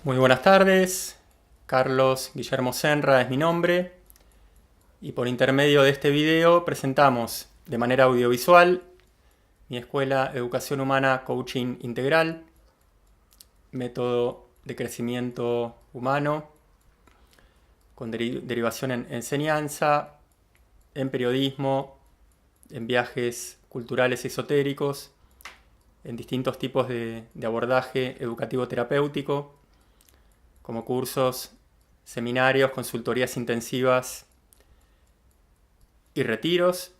Muy buenas tardes, Carlos Guillermo Senra es mi nombre y por intermedio de este video presentamos de manera audiovisual mi escuela Educación Humana Coaching Integral, método de crecimiento humano con derivación en enseñanza, en periodismo, en viajes culturales esotéricos, en distintos tipos de abordaje educativo terapéutico, como cursos, seminarios, consultorías intensivas y retiros.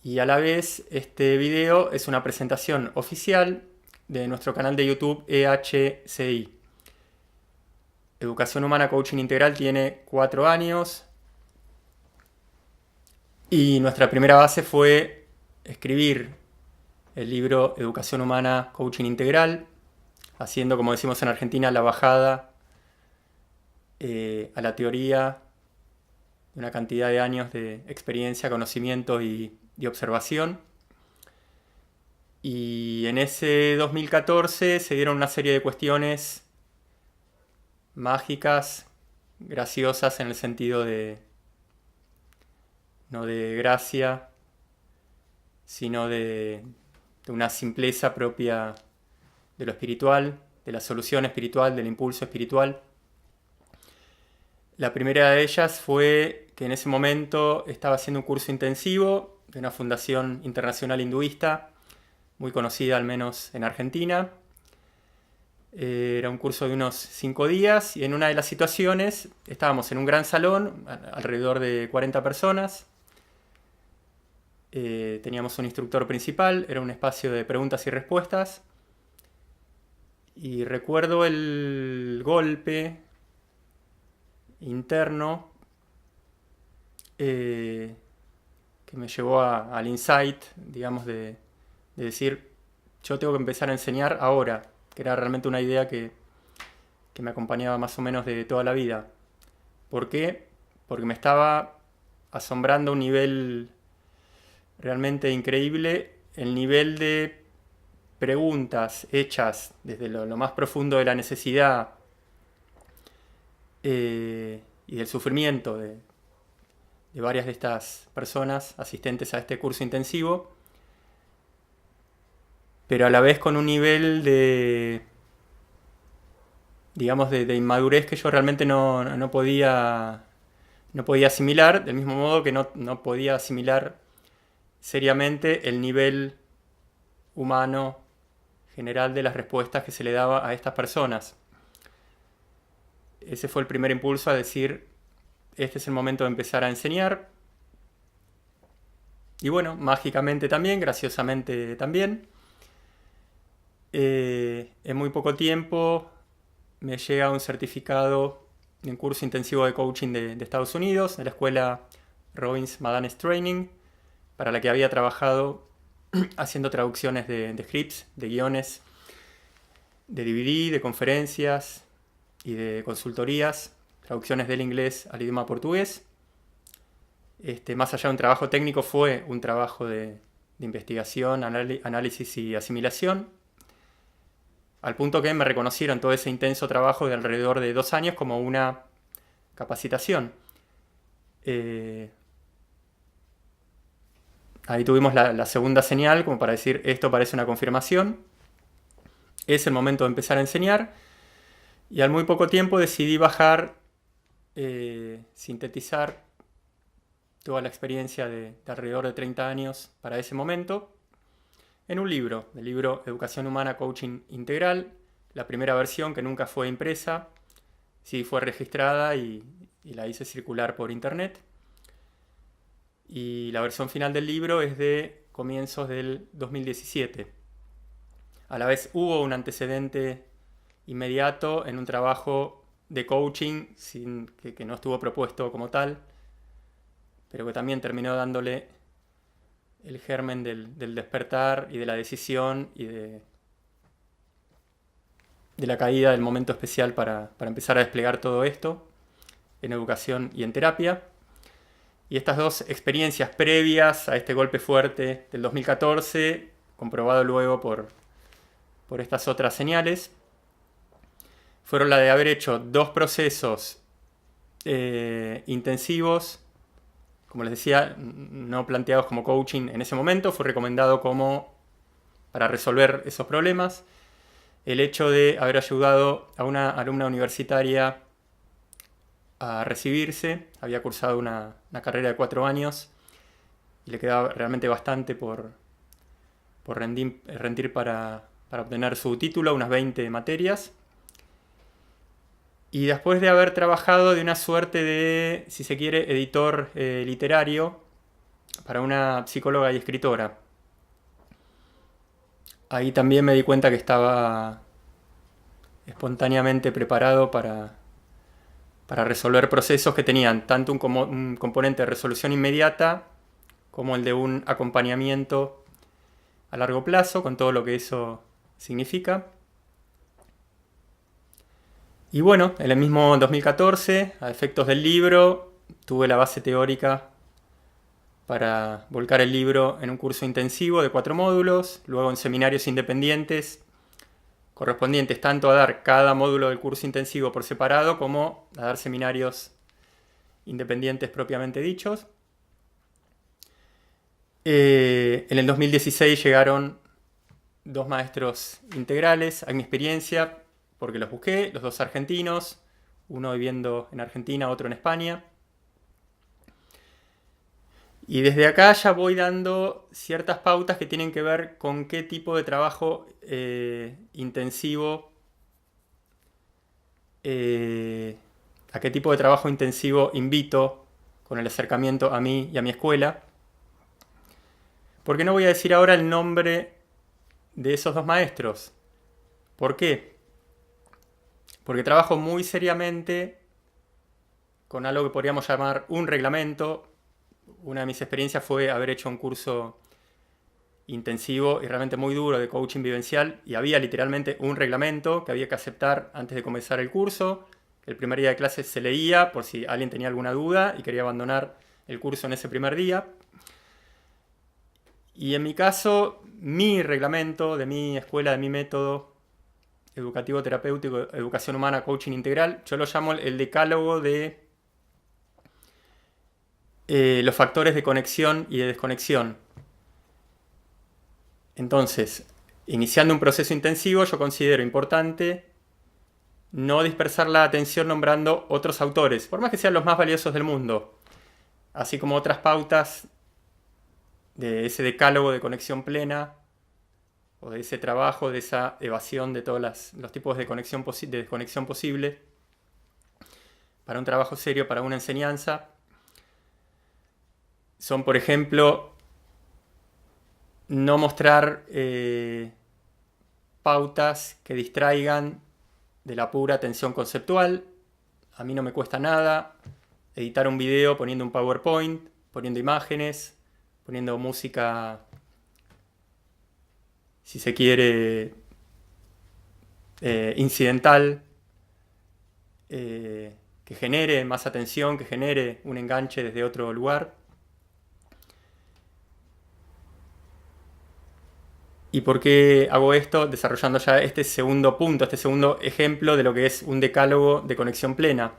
Y a la vez este video es una presentación oficial de nuestro canal de YouTube EHCI. Educación Humana Coaching Integral tiene 4 años y nuestra primera base fue escribir el libro Educación Humana Coaching Integral, haciendo, como decimos en Argentina, la bajada a la teoría de una cantidad de años de experiencia, conocimiento y observación. Y en ese 2014 se dieron una serie de cuestiones mágicas, graciosas en el sentido de, no de gracia, sino de una simpleza propia de lo espiritual, de la solución espiritual, del impulso espiritual. La primera de ellas fue que en ese momento estaba haciendo un curso intensivo de una fundación internacional hinduista, muy conocida al menos en Argentina. Era un curso de unos 5 días y en una de las situaciones estábamos en un gran salón, alrededor de 40 personas. Teníamos un instructor principal, era un espacio de preguntas y respuestas. Y recuerdo el golpe interno que me llevó al insight, digamos, de decir, yo tengo que empezar a enseñar ahora, que era realmente una idea que me acompañaba más o menos de toda la vida. ¿Por qué? Porque me estaba asombrando a un nivel realmente increíble, el nivel de preguntas hechas desde lo más profundo de la necesidad y del sufrimiento de varias de estas personas asistentes a este curso intensivo, pero a la vez con un nivel de, digamos, de inmadurez que yo realmente no podía asimilar, del mismo modo que no podía asimilar seriamente el nivel humano general de las respuestas que se le daba a estas personas. Ese fue el primer impulso a decir, este es el momento de empezar a enseñar. Y bueno, mágicamente también, graciosamente también. En muy poco tiempo me llega un certificado de un curso intensivo de coaching de Estados Unidos, de la escuela Robbins Madanes Training, para la que había trabajado haciendo traducciones de scripts, de guiones, de DVD, de conferencias y de consultorías, traducciones del inglés al idioma portugués. Más allá de un trabajo técnico, fue un trabajo de investigación, análisis y asimilación, al punto que me reconocieron todo ese intenso trabajo de alrededor de 2 años como una capacitación. Ahí tuvimos la segunda señal, como para decir, esto parece una confirmación. Es el momento de empezar a enseñar. Y al muy poco tiempo decidí bajar, sintetizar toda la experiencia de alrededor de 30 años para ese momento en un libro, el libro Educación Humana Coaching Integral, la primera versión que nunca fue impresa, sí fue registrada y la hice circular por internet. Y la versión final del libro es de comienzos del 2017. A la vez hubo un antecedente inmediato en un trabajo de coaching que no estuvo propuesto como tal, pero que también terminó dándole el germen del despertar y de la decisión y de la caída del momento especial para empezar a desplegar todo esto en educación y en terapia. Y estas dos experiencias previas a este golpe fuerte del 2014, comprobado luego por estas otras señales, fueron la de haber hecho 2 procesos intensivos, como les decía, no planteados como coaching en ese momento, fue recomendado como para resolver esos problemas. El hecho de haber ayudado a una alumna universitaria a recibirse, había cursado una carrera de 4 años y le quedaba realmente bastante por rendir para obtener su título, unas 20 materias. Y después de haber trabajado de una suerte de, si se quiere, editor literario para una psicóloga y escritora. Ahí también me di cuenta que estaba espontáneamente preparado para resolver procesos que tenían tanto un componente de resolución inmediata como el de un acompañamiento a largo plazo, con todo lo que eso significa. Y bueno, en el mismo 2014, a efectos del libro, tuve la base teórica para volcar el libro en un curso intensivo de 4 módulos, luego en seminarios independientes, correspondientes tanto a dar cada módulo del curso intensivo por separado, como a dar seminarios independientes propiamente dichos. En el 2016 llegaron 2 maestros integrales a mi experiencia, porque los busqué, los 2 argentinos, uno viviendo en Argentina, otro en España. Y desde acá ya voy dando ciertas pautas que tienen que ver con qué tipo de trabajo intensivo, a qué tipo de trabajo intensivo invito con el acercamiento a mí y a mi escuela. Porque no voy a decir ahora el nombre de esos 2 maestros. ¿Por qué? Porque trabajo muy seriamente con algo que podríamos llamar un reglamento. Una de mis experiencias fue haber hecho un curso intensivo y realmente muy duro de coaching vivencial, y había literalmente un reglamento que había que aceptar antes de comenzar el curso. El primer día de clase se leía por si alguien tenía alguna duda y quería abandonar el curso en ese primer día. Y en mi caso, mi reglamento de mi escuela, de mi método educativo terapéutico, educación humana, coaching integral, yo lo llamo el decálogo de los factores de conexión y de desconexión. Entonces, iniciando un proceso intensivo, yo considero importante no dispersar la atención nombrando otros autores, por más que sean los más valiosos del mundo, así como otras pautas de ese decálogo de conexión plena, o de ese trabajo, de esa evasión de todos los tipos de desconexión posible, para un trabajo serio, para una enseñanza. Son, por ejemplo, no mostrar pautas que distraigan de la pura atención conceptual. A mí no me cuesta nada editar un video poniendo un PowerPoint, poniendo imágenes, poniendo música, si se quiere, incidental, que genere más atención, que genere un enganche desde otro lugar. ¿Y por qué hago esto? Desarrollando ya este segundo punto, este segundo ejemplo de lo que es un decálogo de conexión plena.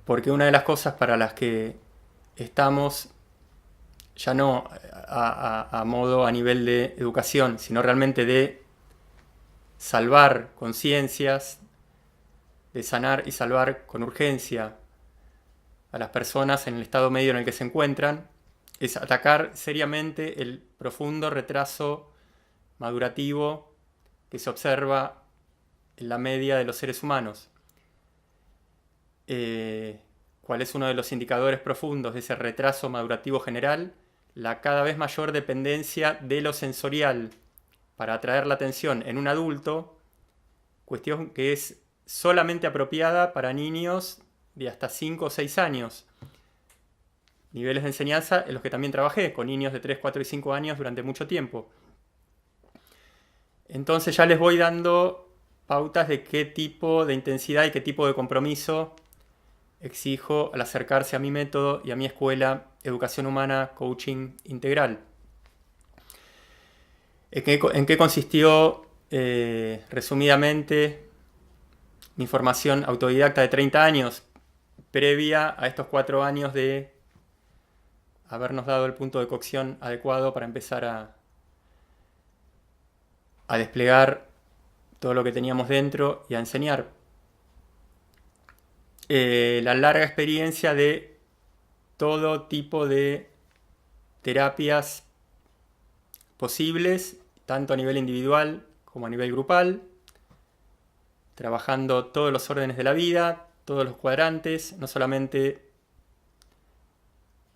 Porque una de las cosas para las que estamos, ya no a modo a nivel de educación, sino realmente de salvar conciencias, de sanar y salvar con urgencia a las personas en el estado medio en el que se encuentran, es atacar seriamente el profundo retraso madurativo que se observa en la media de los seres humanos. ¿Cuál es uno de los indicadores profundos de ese retraso madurativo general? La cada vez mayor dependencia de lo sensorial para atraer la atención en un adulto, cuestión que es solamente apropiada para niños de hasta 5 o 6 años. Niveles de enseñanza en los que también trabajé, con niños de 3, 4 y 5 años durante mucho tiempo. Entonces ya les voy dando pautas de qué tipo de intensidad y qué tipo de compromiso exijo al acercarse a mi método y a mi escuela Educación Humana Coaching Integral. ¿En qué consistió Resumidamente, mi formación autodidacta de 30 años, previa a estos 4 años de habernos dado el punto de cocción adecuado para empezar a desplegar todo lo que teníamos dentro y a enseñar. La larga experiencia de todo tipo de terapias posibles, tanto a nivel individual como a nivel grupal, trabajando todos los órdenes de la vida, todos los cuadrantes, no solamente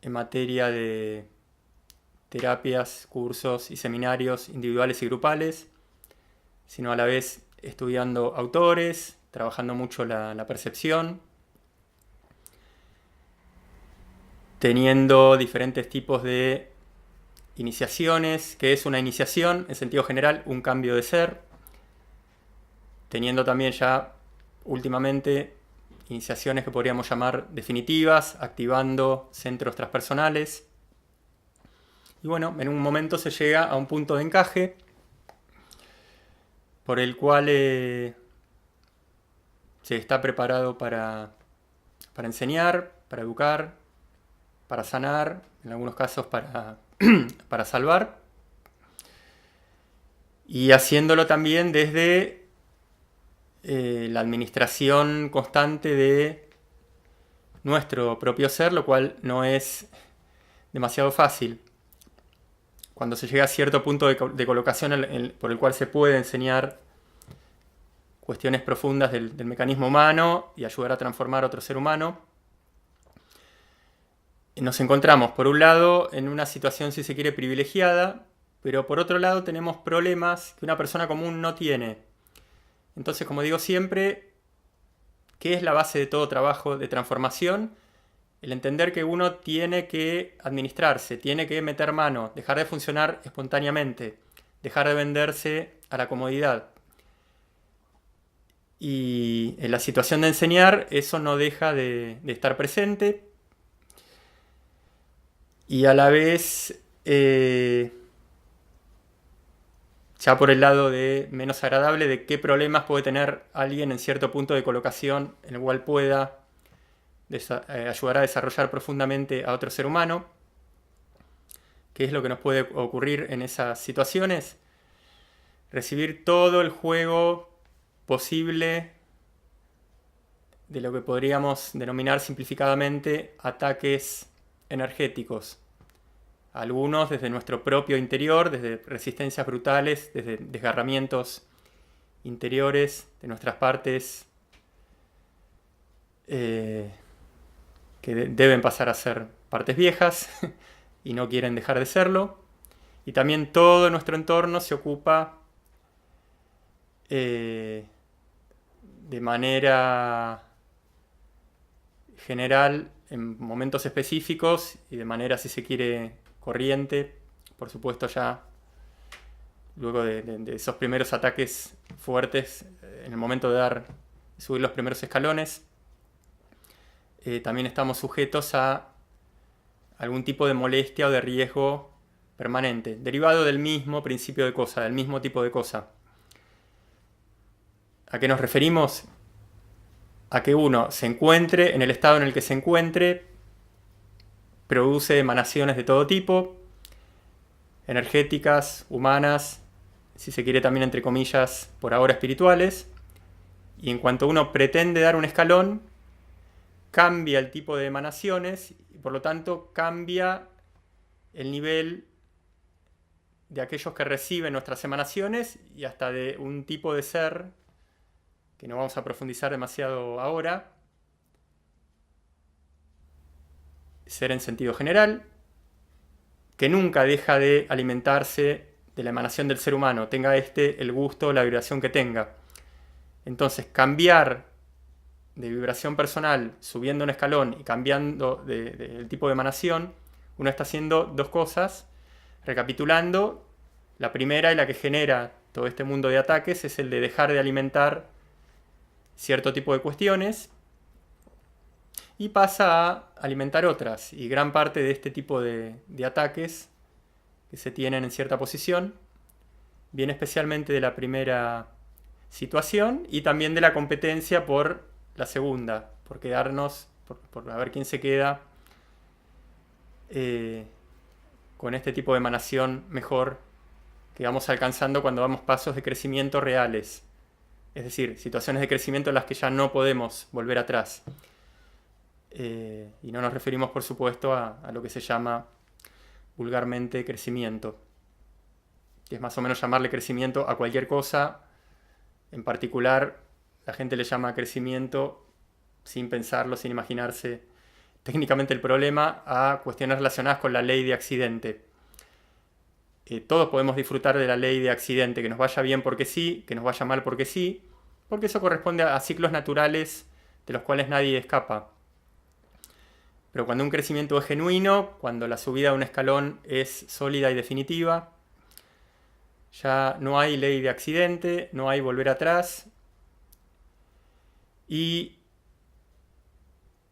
en materia de terapias, cursos y seminarios individuales y grupales, sino a la vez estudiando autores, trabajando mucho la percepción, teniendo diferentes tipos de iniciaciones. ¿Qué es una iniciación? En sentido general, un cambio de ser. Teniendo también ya últimamente iniciaciones que podríamos llamar definitivas, activando centros transpersonales. Y bueno, en un momento se llega a un punto de encaje por el cual se está preparado para enseñar, para educar, para sanar, en algunos casos para salvar, y haciéndolo también desde la administración constante de nuestro propio ser, lo cual no es demasiado fácil. Cuando se llega a cierto punto de colocación por el cual se puede enseñar cuestiones profundas del mecanismo humano y ayudar a transformar a otro ser humano, nos encontramos, por un lado, en una situación, si se quiere, privilegiada, pero por otro lado tenemos problemas que una persona común no tiene. Entonces, como digo siempre, ¿qué es la base de todo trabajo de transformación? El entender que uno tiene que administrarse, tiene que meter mano, dejar de funcionar espontáneamente, dejar de venderse a la comodidad. Y en la situación de enseñar, eso no deja de estar presente. Y a la vez, ya por el lado de menos agradable, de qué problemas puede tener alguien en cierto punto de colocación en el cual pueda ayudar a desarrollar profundamente a otro ser humano. ¿Qué es lo que nos puede ocurrir en esas situaciones? Recibir todo el juego posible de lo que podríamos denominar simplificadamente ataques energéticos. Algunos desde nuestro propio interior, desde resistencias brutales, desde desgarramientos interiores de nuestras partes que deben pasar a ser partes viejas y no quieren dejar de serlo. Y también todo nuestro entorno se ocupa de manera general en momentos específicos y de manera, si se quiere, corriente. Por supuesto, ya luego de esos primeros ataques fuertes, en el momento de subir los primeros escalones, también estamos sujetos a algún tipo de molestia o de riesgo permanente, derivado del mismo principio de cosa, del mismo tipo de cosa. ¿A qué nos referimos? A que uno se encuentre en el estado en el que se encuentre, produce emanaciones de todo tipo, energéticas, humanas, si se quiere también entre comillas, por ahora espirituales, y en cuanto uno pretende dar un escalón, cambia el tipo de emanaciones y por lo tanto cambia el nivel de aquellos que reciben nuestras emanaciones y hasta de un tipo de ser que no vamos a profundizar demasiado ahora, ser en sentido general, que nunca deja de alimentarse de la emanación del ser humano, tenga el gusto, la vibración que tenga. Entonces, cambiar de vibración personal, subiendo un escalón y cambiando el tipo de emanación, uno está haciendo dos cosas. Recapitulando, la primera y la que genera todo este mundo de ataques es el de dejar de alimentar cierto tipo de cuestiones y pasa a alimentar otras. Y gran parte de este tipo de ataques que se tienen en cierta posición viene especialmente de la primera situación y también de la competencia por la segunda, por quedarnos, por a ver quién se queda con este tipo de emanación mejor que vamos alcanzando cuando damos pasos de crecimiento reales. Es decir, situaciones de crecimiento en las que ya no podemos volver atrás. Y no nos referimos, por supuesto, a lo que se llama vulgarmente crecimiento, que es más o menos llamarle crecimiento a cualquier cosa. En particular, la gente le llama crecimiento, sin pensarlo, sin imaginarse técnicamente el problema, a cuestiones relacionadas con la ley de accidente. Todos podemos disfrutar de la ley de accidente, que nos vaya bien porque sí, que nos vaya mal porque sí, porque eso corresponde a ciclos naturales de los cuales nadie escapa. Pero cuando un crecimiento es genuino, cuando la subida de un escalón es sólida y definitiva, ya no hay ley de accidente, no hay volver atrás, y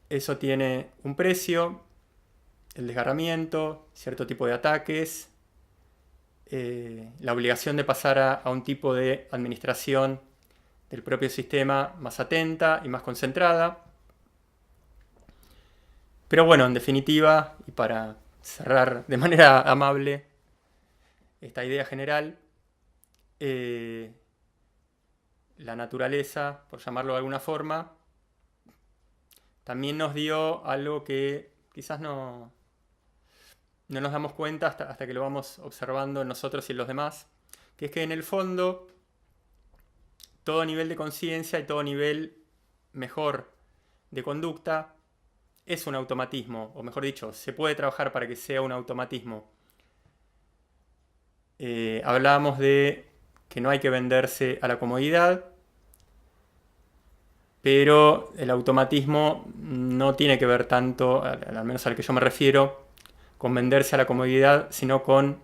eso tiene un precio, el desgarramiento, cierto tipo de ataques, la obligación de pasar a un tipo de administración del propio sistema más atenta y más concentrada. Pero bueno, en definitiva, y para cerrar de manera amable esta idea general, la naturaleza, por llamarlo de alguna forma, también nos dio algo que quizás no nos damos cuenta hasta que lo vamos observando en nosotros y en los demás, que es que en el fondo todo nivel de conciencia y todo nivel mejor de conducta es un automatismo, o mejor dicho, se puede trabajar para que sea un automatismo. Hablábamos de que no hay que venderse a la comodidad, pero el automatismo no tiene que ver tanto, al menos al que yo me refiero, con venderse a la comodidad, sino con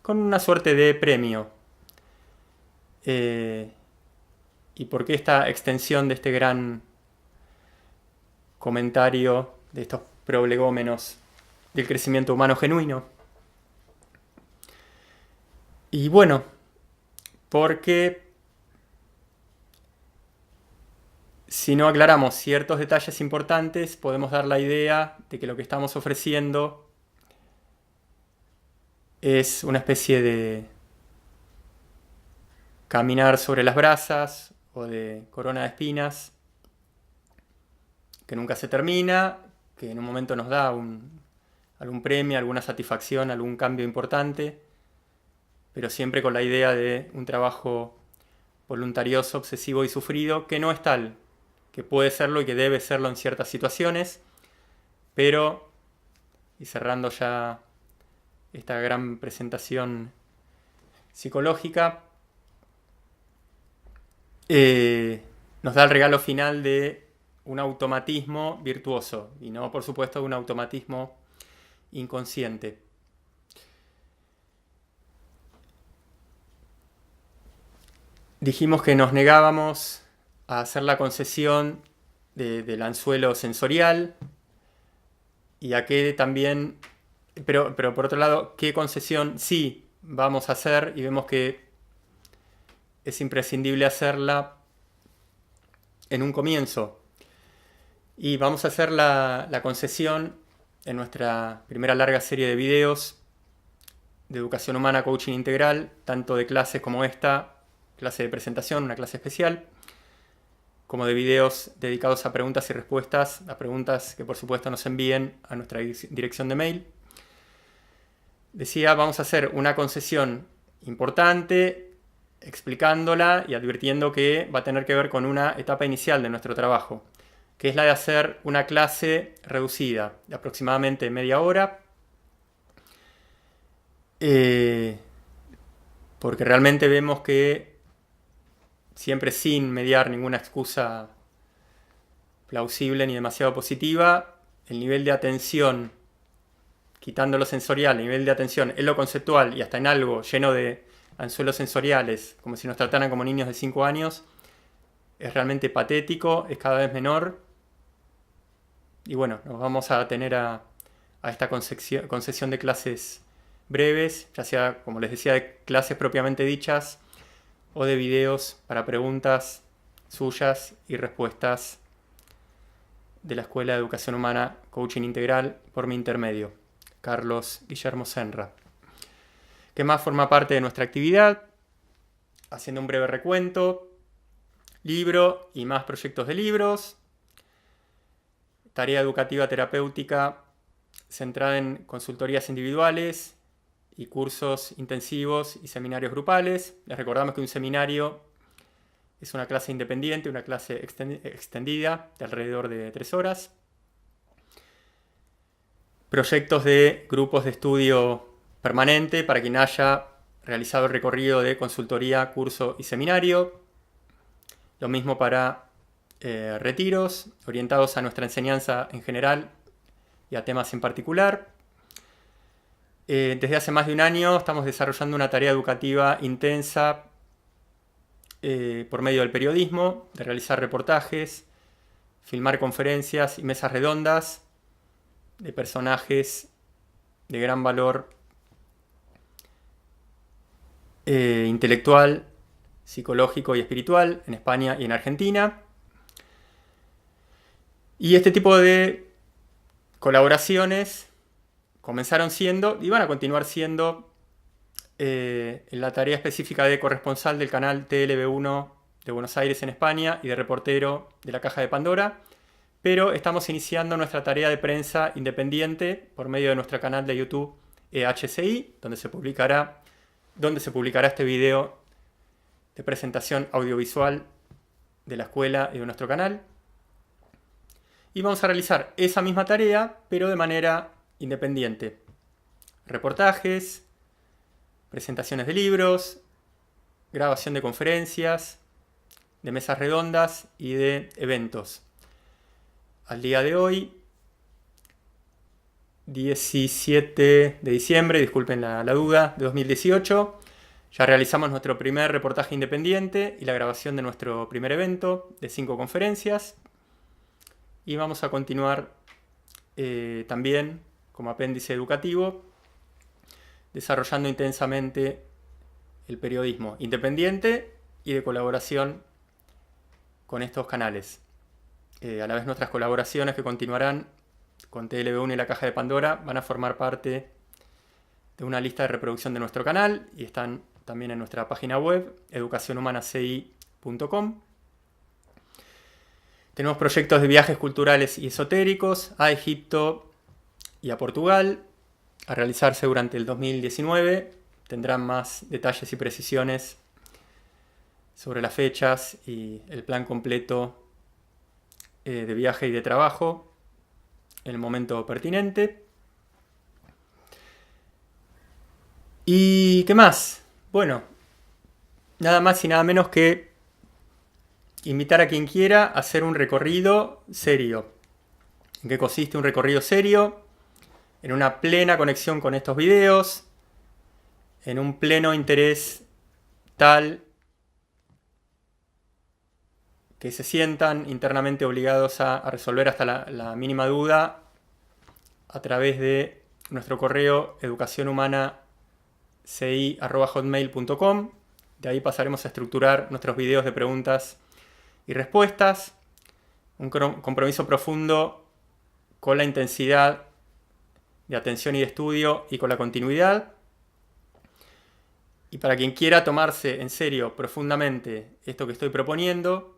una suerte de premio. ¿Y por qué esta extensión de este gran comentario, de estos prolegómenos del crecimiento humano genuino? Y bueno, porque si no aclaramos ciertos detalles importantes, podemos dar la idea de que lo que estamos ofreciendo es una especie de caminar sobre las brasas o de corona de espinas que nunca se termina, que en un momento nos da algún premio, alguna satisfacción, algún cambio importante, pero siempre con la idea de un trabajo voluntarioso, obsesivo y sufrido, que no es tal, que puede serlo y que debe serlo en ciertas situaciones, pero, y cerrando ya esta gran presentación psicológica, nos da el regalo final de un automatismo virtuoso, y no, por supuesto, un automatismo inconsciente. Dijimos que nos negábamos a hacer la concesión del anzuelo sensorial, y a qué también, pero por otro lado, qué concesión sí vamos a hacer, y vemos que es imprescindible hacerla en un comienzo. Y vamos a hacer la concesión en nuestra primera larga serie de videos de educación humana, coaching integral, tanto de clases como esta, clase de presentación, una clase especial, como de videos dedicados a preguntas y respuestas, a preguntas que por supuesto nos envíen a nuestra dirección de mail. Decía, vamos a hacer una concesión importante, explicándola y advirtiendo que va a tener que ver con una etapa inicial de nuestro trabajo, que es la de hacer una clase reducida, de aproximadamente media hora, porque realmente vemos que siempre sin mediar ninguna excusa plausible ni demasiado positiva, el nivel de atención, quitando lo sensorial, el nivel de atención en lo conceptual y hasta en algo lleno de anzuelos sensoriales, como si nos trataran como niños de 5 años, es realmente patético, es cada vez menor. Y bueno, nos vamos a tener a esta concesión de clases breves, ya sea, como les decía, de clases propiamente dichas o de videos para preguntas suyas y respuestas de la Escuela de Educación Humana Coaching Integral por mi intermedio, Carlos Guillermo Senra. ¿Qué más forma parte de nuestra actividad? Haciendo un breve recuento, libro y más proyectos de libros, tarea educativa terapéutica centrada en consultorías individuales y cursos intensivos y seminarios grupales. Les recordamos que un seminario es una clase independiente, una clase extendida de alrededor de 3 horas. Proyectos de grupos de estudio permanente para quien haya realizado el recorrido de consultoría, curso y seminario. Lo mismo para retiros orientados a nuestra enseñanza en general y a temas en particular. Desde hace más de un año estamos desarrollando una tarea educativa intensa por medio del periodismo, de realizar reportajes, filmar conferencias y mesas redondas de personajes de gran valor intelectual, psicológico y espiritual en España y en Argentina. Y este tipo de colaboraciones comenzaron siendo y van a continuar siendo en la tarea específica de corresponsal del canal TLB1 de Buenos Aires en España y de reportero de la Caja de Pandora, pero estamos iniciando nuestra tarea de prensa independiente por medio de nuestro canal de YouTube EHCI, donde se publicará este video de presentación audiovisual de la escuela y de nuestro canal. Y vamos a realizar esa misma tarea, pero de manera independiente. Reportajes, presentaciones de libros, grabación de conferencias, de mesas redondas y de eventos. Al día de hoy, 17 de diciembre, disculpen la duda, de 2018, ya realizamos nuestro primer reportaje independiente y la grabación de nuestro primer evento de 5 conferencias. Y vamos a continuar también como apéndice educativo, desarrollando intensamente el periodismo independiente y de colaboración con estos canales. A la vez nuestras colaboraciones que continuarán con TLB1 y la Caja de Pandora van a formar parte de una lista de reproducción de nuestro canal y están también en nuestra página web educacionhumanaci.com. Tenemos proyectos de viajes culturales y esotéricos a Egipto y a Portugal, a realizarse durante el 2019. Tendrán más detalles y precisiones sobre las fechas y el plan completo de viaje y de trabajo en el momento pertinente. ¿Y qué más? Bueno, nada más y nada menos que invitar a quien quiera a hacer un recorrido serio. ¿En qué consiste un recorrido serio? En una plena conexión con estos videos, en un pleno interés tal que se sientan internamente obligados a resolver hasta la mínima duda a través de nuestro correo educacionhumanaci@hotmail.com. De ahí pasaremos a estructurar nuestros videos de preguntas y respuestas. Un compromiso profundo con la intensidad de atención y de estudio y con la continuidad. Y para quien quiera tomarse en serio profundamente esto que estoy proponiendo,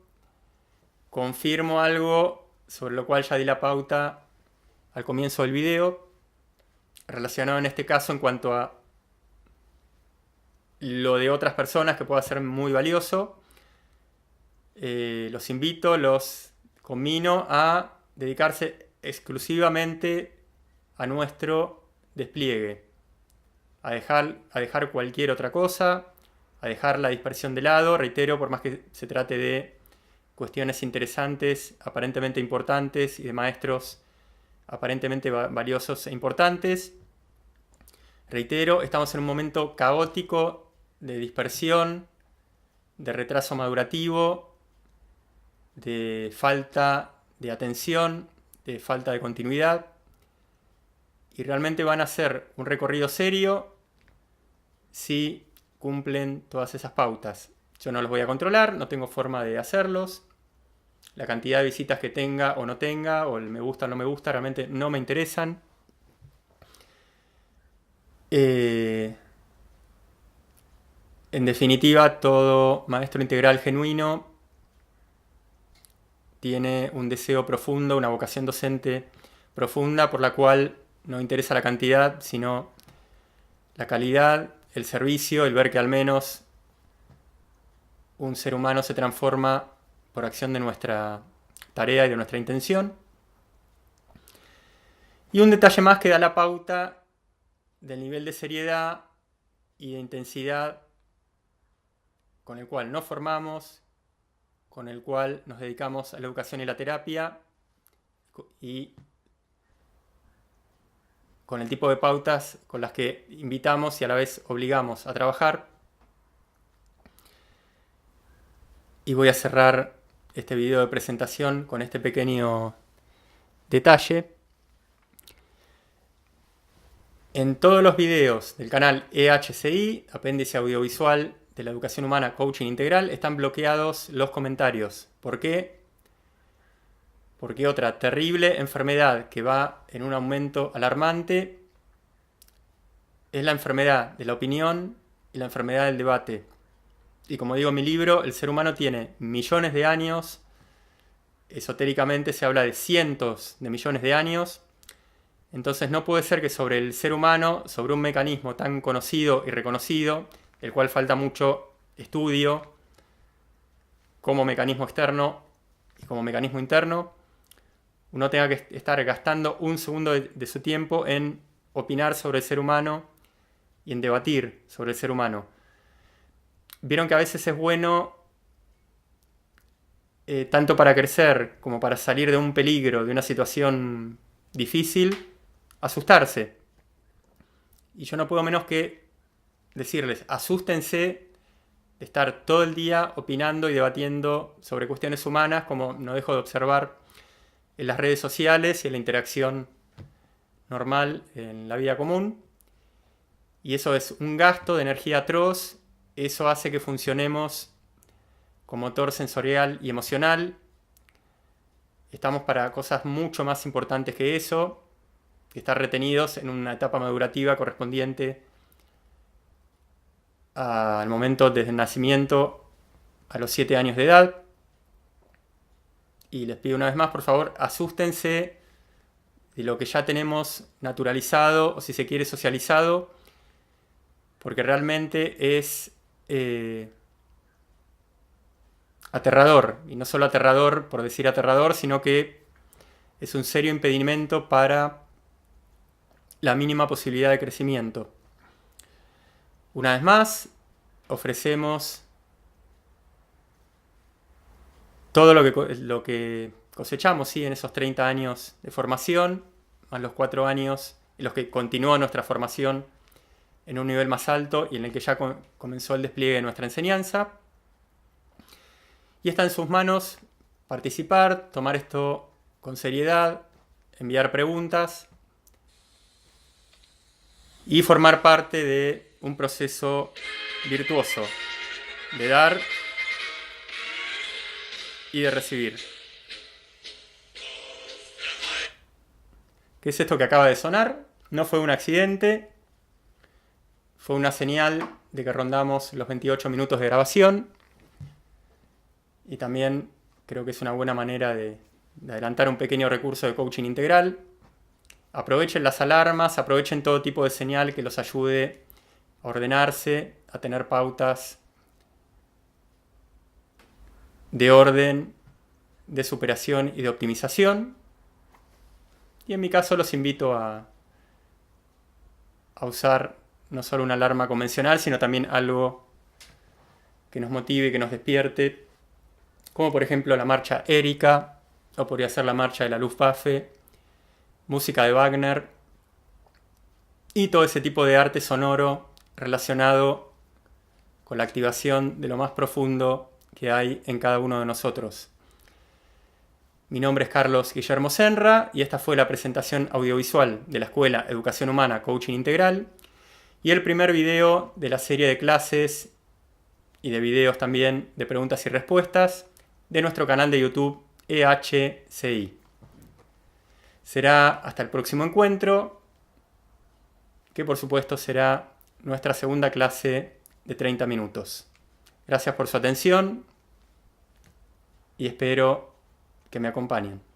confirmo algo sobre lo cual ya di la pauta al comienzo del video, relacionado en este caso en cuanto a lo de otras personas que pueda ser muy valioso. Los invito, los conmino a dedicarse exclusivamente a nuestro despliegue, a dejar cualquier otra cosa, a dejar la dispersión de lado, reitero, por más que se trate de cuestiones interesantes, aparentemente importantes y de maestros aparentemente valiosos e importantes. Reitero, estamos en un momento caótico de dispersión, de retraso madurativo, de falta de atención, de falta de continuidad. Y realmente van a hacer un recorrido serio si cumplen todas esas pautas. Yo no los voy a controlar, no tengo forma de hacerlos. La cantidad de visitas que tenga o no tenga, o el me gusta o no me gusta, realmente no me interesan. En definitiva, todo maestro integral genuino tiene un deseo profundo, una vocación docente profunda por la cual no interesa la cantidad, sino la calidad, el servicio, el ver que al menos un ser humano se transforma por acción de nuestra tarea y de nuestra intención. Y un detalle más que da la pauta del nivel de seriedad y de intensidad con el cual nos formamos, con el cual nos dedicamos a la educación y la terapia, y con el tipo de pautas con las que invitamos y a la vez obligamos a trabajar. Y voy a cerrar este video de presentación con este pequeño detalle. En todos los videos del canal EHCI, apéndice audiovisual de la educación humana coaching integral, están bloqueados los comentarios. ¿Por qué? Porque otra terrible enfermedad que va en un aumento alarmante es la enfermedad de la opinión y la enfermedad del debate. Y como digo en mi libro, el ser humano tiene millones de años, esotéricamente se habla de cientos de millones de años, entonces no puede ser que sobre el ser humano, sobre un mecanismo tan conocido y reconocido, el cual falta mucho estudio como mecanismo externo y como mecanismo interno, uno tenga que estar gastando un segundo de su tiempo en opinar sobre el ser humano y en debatir sobre el ser humano. Vieron que a veces es bueno, tanto para crecer como para salir de un peligro, de una situación difícil, asustarse. Y yo no puedo menos que decirles, asústense de estar todo el día opinando y debatiendo sobre cuestiones humanas, como no dejo de observar en las redes sociales y en la interacción normal en la vida común. Y eso es un gasto de energía atroz. Eso hace que funcionemos con motor sensorial y emocional. Estamos para cosas mucho más importantes que eso, que estar retenidos en una etapa madurativa correspondiente al momento desde el nacimiento a los 7 años de edad. Y les pido una vez más, por favor, asústense de lo que ya tenemos naturalizado, o si se quiere socializado, porque realmente es aterrador. Y no solo aterrador por decir aterrador, sino que es un serio impedimento para la mínima posibilidad de crecimiento. Una vez más, ofrecemos todo lo que cosechamos, ¿sí?, en esos 30 años de formación, más los 4 años en los que continúa nuestra formación en un nivel más alto y en el que ya comenzó el despliegue de nuestra enseñanza. Y está en sus manos participar, tomar esto con seriedad, enviar preguntas y formar parte de un proceso virtuoso de dar y de recibir. ¿Qué es esto que acaba de sonar? No fue un accidente, fue una señal de que rondamos los 28 minutos de grabación. Y también creo que es una buena manera de adelantar un pequeño recurso de coaching integral. Aprovechen las alarmas, aprovechen todo tipo de señal que los ayude a ordenarse, a tener pautas de orden, de superación y de optimización. Y en mi caso los invito a usar no solo una alarma convencional, sino también algo que nos motive, que nos despierte, como por ejemplo la marcha Erika, o podría ser la marcha de la Luftwaffe, música de Wagner, y todo ese tipo de arte sonoro relacionado con la activación de lo más profundo que hay en cada uno de nosotros. Mi nombre es Carlos Guillermo Senra y esta fue la presentación audiovisual de la Escuela Educación Humana Coaching Integral. y el primer video de la serie de clases y de videos también de preguntas y respuestas de nuestro canal de YouTube EHCI. Será hasta el próximo encuentro, que por supuesto será nuestra segunda clase de 30 minutos. Gracias por su atención y espero que me acompañen.